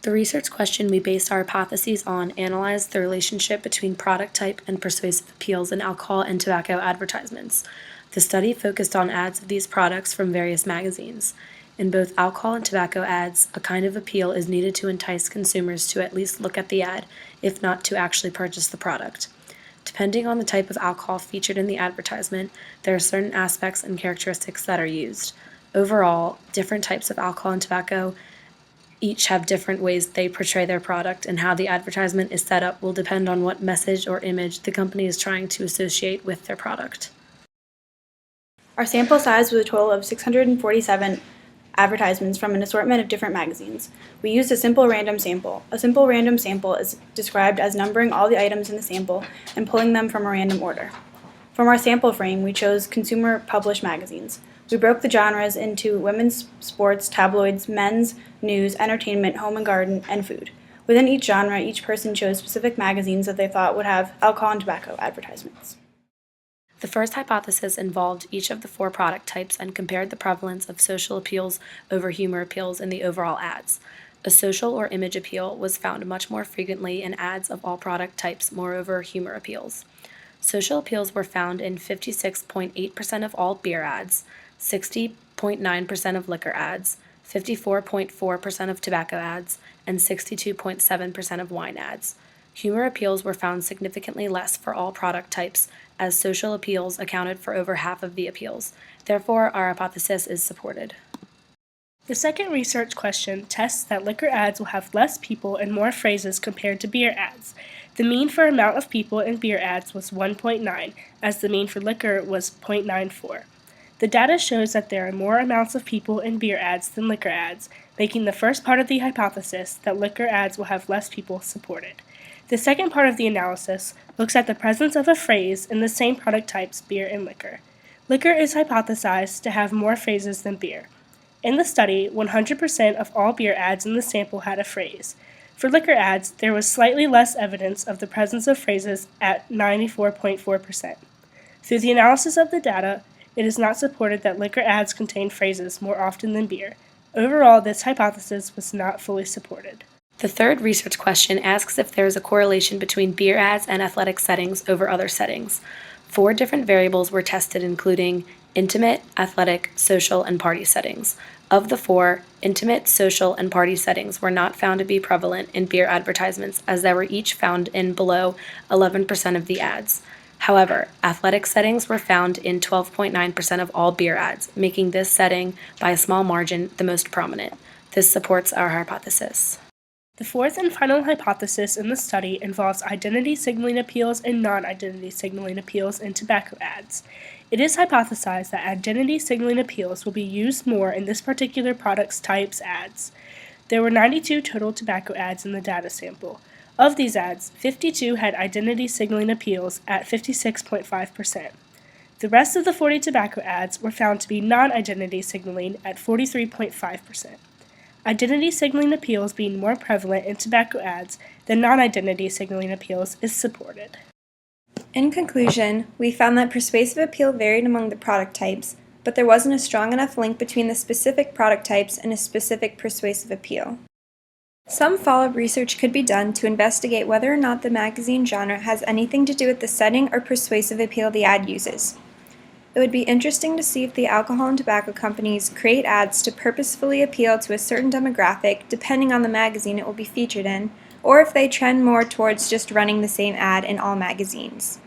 The research question we based our hypotheses on analyzed the relationship between product type and persuasive appeals in alcohol and tobacco advertisements. The study focused on ads of these products from various magazines. In both alcohol and tobacco ads, a kind of appeal is needed to entice consumers to at least look at the ad, if not to actually purchase the product. Depending on the type of alcohol featured in the advertisement, there are certain aspects and characteristics that are used. Overall, different types of alcohol and tobacco each have different ways they portray their product, and how the advertisement is set up will depend on what message or image the company is trying to associate with their product. Our sample size was a total of 647 advertisements from an assortment of different magazines. We used a simple random sample. A simple random sample is described as numbering all the items in the sample and pulling them from a random order. From our sample frame, we chose consumer published magazines. We broke the genres into women's, sports, tabloids, men's, news, entertainment, home and garden, and food. Within each genre, each person chose specific magazines that they thought would have alcohol and tobacco advertisements. The first hypothesis involved each of the 4 product types and compared the prevalence of social appeals over humor appeals in the overall ads. A social or image appeal was found much more frequently in ads of all product types, moreover humor appeals. Social appeals were found in 56.8% of all beer ads, 60.9% of liquor ads, 54.4% of tobacco ads, and 62.7% of wine ads. Humor appeals were found significantly less for all product types, as social appeals accounted for over half of the appeals. Therefore, our hypothesis is supported. The second research question tests that liquor ads will have less people and more phrases compared to beer ads. The mean for amount of people in beer ads was 1.9, as the mean for liquor was 0.94. The data shows that there are more amounts of people in beer ads than liquor ads, making the first part of the hypothesis that liquor ads will have less people supported. The second part of the analysis looks at the presence of a phrase in the same product types, beer and liquor. Liquor is hypothesized to have more phrases than beer. In the study, 100% of all beer ads in the sample had a phrase. For liquor ads, there was slightly less evidence of the presence of phrases at 94.4%. Through the analysis of the data, it is not supported that liquor ads contain phrases more often than beer. Overall, this hypothesis was not fully supported. The third research question asks if there is a correlation between beer ads and athletic settings over other settings. 4 different variables were tested, including intimate, athletic, social, and party settings. Of the 4, intimate, social, and party settings were not found to be prevalent in beer advertisements, as they were each found in below 11% of the ads. However, athletic settings were found in 12.9% of all beer ads, making this setting, by a small margin, the most prominent. This supports our hypothesis. The fourth and final hypothesis in the study involves identity signaling appeals and non-identity signaling appeals in tobacco ads. It is hypothesized that identity signaling appeals will be used more in this particular product's type's ads. There were 92 total tobacco ads in the data sample. Of these ads, 52 had identity signaling appeals at 56.5%. The rest of the 40 tobacco ads were found to be non-identity signaling at 43.5%. Identity signaling appeals being more prevalent in tobacco ads than non-identity signaling appeals is supported. In conclusion, we found that persuasive appeal varied among the product types, but there wasn't a strong enough link between the specific product types and a specific persuasive appeal. Some follow-up research could be done to investigate whether or not the magazine genre has anything to do with the setting or persuasive appeal the ad uses. It would be interesting to see if the alcohol and tobacco companies create ads to purposefully appeal to a certain demographic depending on the magazine it will be featured in, or if they trend more towards just running the same ad in all magazines.